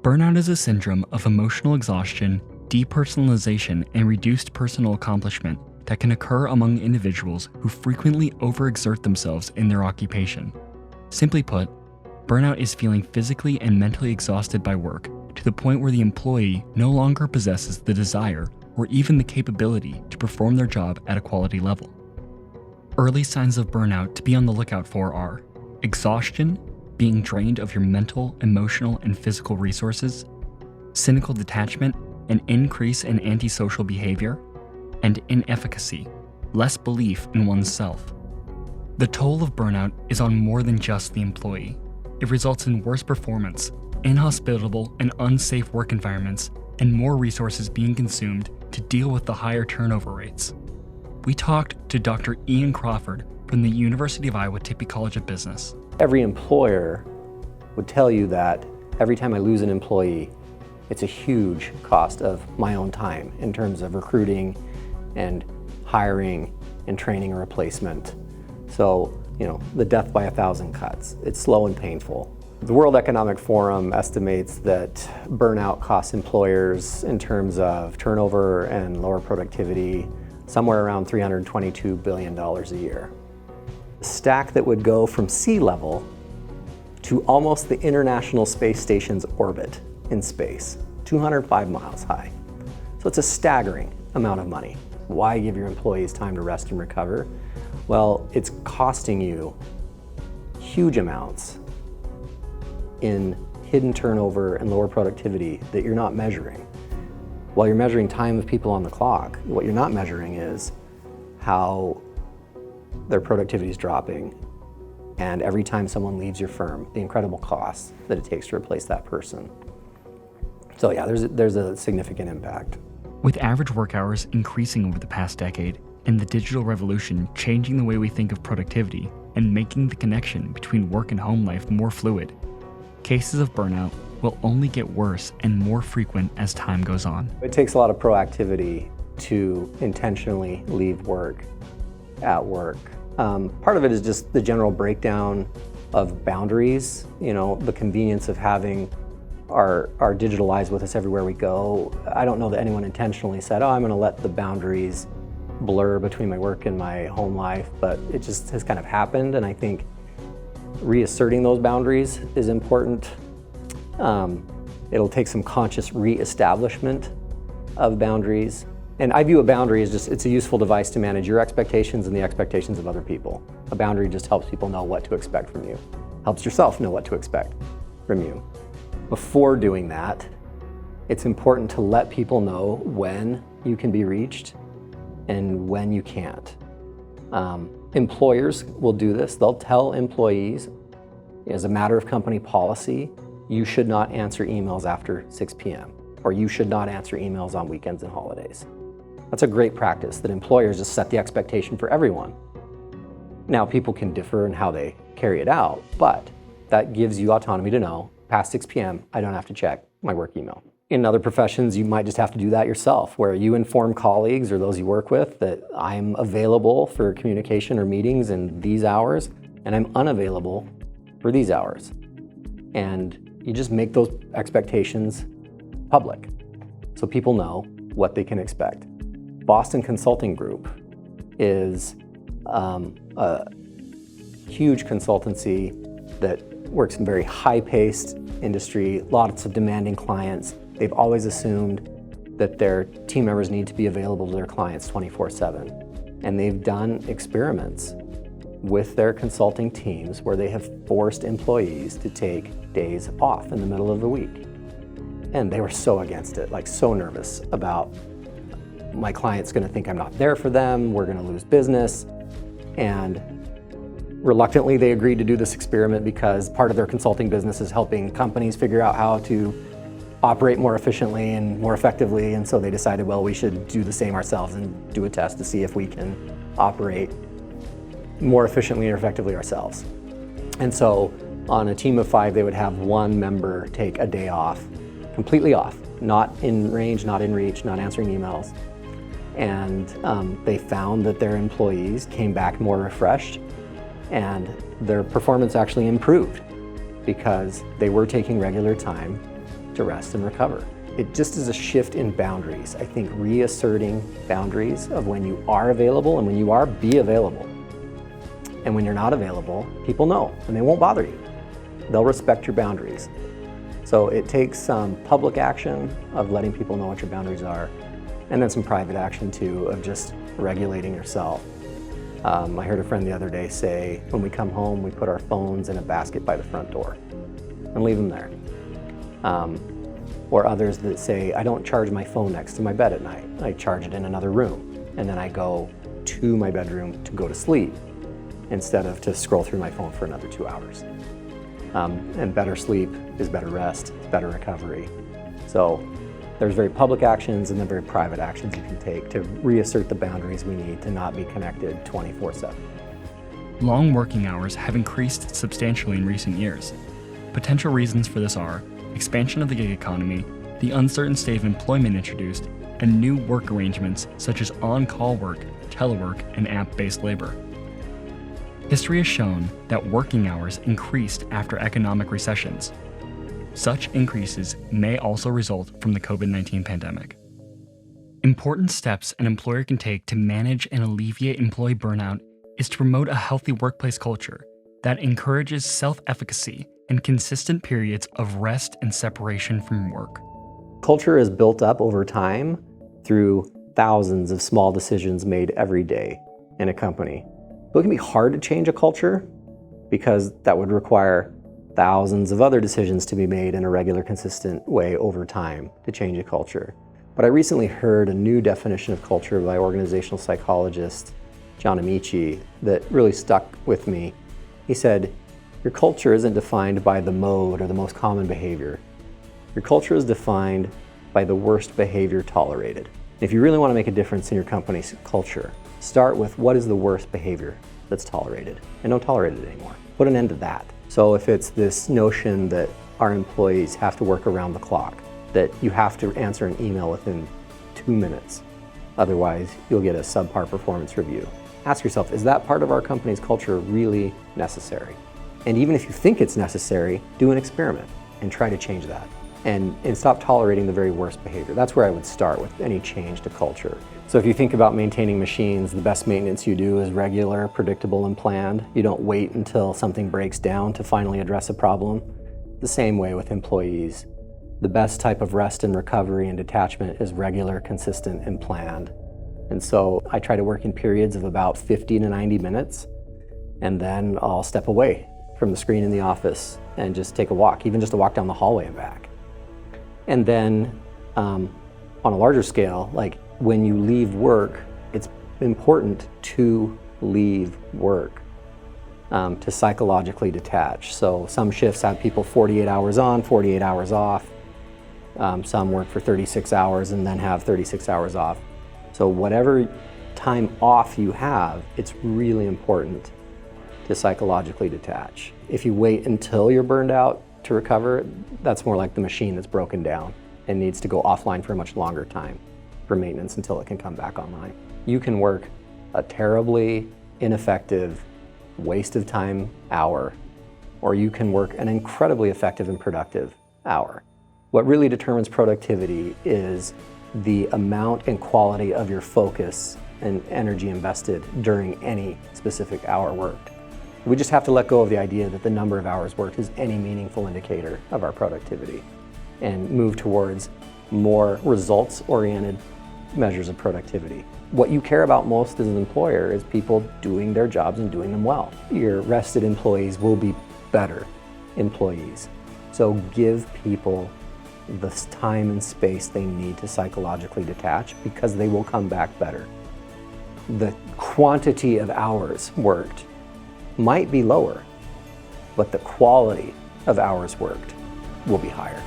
Burnout is a syndrome of emotional exhaustion, depersonalization, and reduced personal accomplishment that can occur among individuals who frequently overexert themselves in their occupation. Simply put, burnout is feeling physically and mentally exhausted by work to the point where the employee no longer possesses the desire or even the capability to perform their job at a quality level. Early signs of burnout to be on the lookout for are exhaustion, being drained of your mental, emotional, and physical resources, cynical detachment, an increase in antisocial behavior, and inefficacy, less belief in oneself. The toll of burnout is on more than just the employee. It results in worse performance, inhospitable and unsafe work environments, and more resources being consumed to deal with the higher turnover rates. We talked to Dr. Eean Crawford from the University of Iowa Tippie College of Business. Every employer would tell you that every time I lose an employee, it's a huge cost of my own time in terms of recruiting and hiring and training a replacement. So, the death by 1,000 cuts. It's slow and painful. The World Economic Forum estimates that burnout costs employers in terms of turnover and lower productivity somewhere around $322 billion a year. A stack that would go from sea level to almost the International Space Station's orbit in space, 205 miles high. So it's a staggering amount of money. Why give your employees time to rest and recover? Well, it's costing you huge amounts in hidden turnover and lower productivity that you're not measuring. While you're measuring time of people on the clock, what you're not measuring is how their productivity is dropping, and every time someone leaves your firm, the incredible cost that it takes to replace that person. So yeah, there's a significant impact. With average work hours increasing over the past decade, and the digital revolution changing the way we think of productivity and making the connection between work and home life more fluid, cases of burnout will only get worse and more frequent as time goes on. It takes a lot of proactivity to intentionally leave work at work. Part of it is just the general breakdown of boundaries, the convenience of having our digital lives with us everywhere we go. I don't know that anyone intentionally said, I'm going to let the boundaries blur between my work and my home life, but it just has kind of happened, and I think reasserting those boundaries is important. It'll take some conscious re-establishment of boundaries. And I view a boundary as it's a useful device to manage your expectations and the expectations of other people. A boundary just helps people know what to expect from you, helps yourself know what to expect from you. Before doing that, it's important to let people know when you can be reached and when you can't. Employers will do this. They'll tell employees, as a matter of company policy, you should not answer emails after 6 p.m. or you should not answer emails on weekends and holidays. That's a great practice that employers just set the expectation for everyone. Now, people can differ in how they carry it out, but that gives you autonomy to know, past 6 p.m., I don't have to check my work email. In other professions, you might just have to do that yourself, where you inform colleagues or those you work with that I'm available for communication or meetings in these hours, and I'm unavailable for these hours. And you just make those expectations public so people know what they can expect. Boston Consulting Group is a huge consultancy that works in very high-paced industry, lots of demanding clients. They've always assumed that their team members need to be available to their clients 24/7. And they've done experiments with their consulting teams where they have forced employees to take days off in the middle of the week. And they were so against it, so nervous about my client's gonna think I'm not there for them, we're gonna lose business. And reluctantly, they agreed to do this experiment because part of their consulting business is helping companies figure out how to operate more efficiently and more effectively. And so they decided, well, we should do the same ourselves and do a test to see if we can operate more efficiently or effectively ourselves. And so on a team of 5, they would have one member take a day off, completely off, not in range, not in reach, not answering emails. And they found that their employees came back more refreshed and their performance actually improved because they were taking regular time to rest and recover. It just is a shift in boundaries. I think reasserting boundaries of when you are available and when you are, be available. And when you're not available, people know and they won't bother you. They'll respect your boundaries. So it takes some public action of letting people know what your boundaries are, and then some private action too of just regulating yourself. I heard a friend the other day say, when we come home, we put our phones in a basket by the front door and leave them there. Or others that say, I don't charge my phone next to my bed at night. I charge it in another room, and then I go to my bedroom to go to sleep instead of to scroll through my phone for another 2 hours. And better sleep is better rest, better recovery. So there's very public actions and then very private actions you can take to reassert the boundaries we need to not be connected 24/7. Long working hours have increased substantially in recent years. Potential reasons for this are expansion of the gig economy, the uncertain state of employment introduced, and new work arrangements such as on-call work, telework, and app-based labor. History has shown that working hours increased after economic recessions. Such increases may also result from the COVID-19 pandemic. Important steps an employer can take to manage and alleviate employee burnout is to promote a healthy workplace culture that encourages self-efficacy and consistent periods of rest and separation from work. Culture is built up over time through thousands of small decisions made every day in a company. So it can be hard to change a culture because that would require thousands of other decisions to be made in a regular, consistent way over time to change a culture. But I recently heard a new definition of culture by organizational psychologist John Amici that really stuck with me. He said, your culture isn't defined by the mode or the most common behavior. Your culture is defined by the worst behavior tolerated. If you really want to make a difference in your company's culture, start with what is the worst behavior that's tolerated, and don't tolerate it anymore. Put an end to that. So if it's this notion that our employees have to work around the clock, that you have to answer an email within 2 minutes, otherwise you'll get a subpar performance review. Ask yourself, is that part of our company's culture really necessary? And even if you think it's necessary, do an experiment and try to change that. And stop tolerating the very worst behavior. That's where I would start with any change to culture. So if you think about maintaining machines, the best maintenance you do is regular, predictable, and planned. You don't wait until something breaks down to finally address a problem. The same way with employees. The best type of rest and recovery and detachment is regular, consistent, and planned. And so I try to work in periods of about 50 to 90 minutes, and then I'll step away from the screen in the office and just take a walk, even just a walk down the hallway and back. And then on a larger scale, like when you leave work, it's important to leave work, to psychologically detach. So some shifts have people 48 hours on, 48 hours off. Some work for 36 hours and then have 36 hours off. So whatever time off you have, it's really important to psychologically detach. If you wait until you're burned out to recover, that's more like the machine that's broken down and needs to go offline for a much longer time for maintenance until it can come back online. You can work a terribly ineffective, waste of time hour, or you can work an incredibly effective and productive hour. What really determines productivity is the amount and quality of your focus and energy invested during any specific hour worked. We just have to let go of the idea that the number of hours worked is any meaningful indicator of our productivity and move towards more results-oriented measures of productivity. What you care about most as an employer is people doing their jobs and doing them well. Your rested employees will be better employees. So give people the time and space they need to psychologically detach because they will come back better. The quantity of hours worked might be lower, but the quality of hours worked will be higher.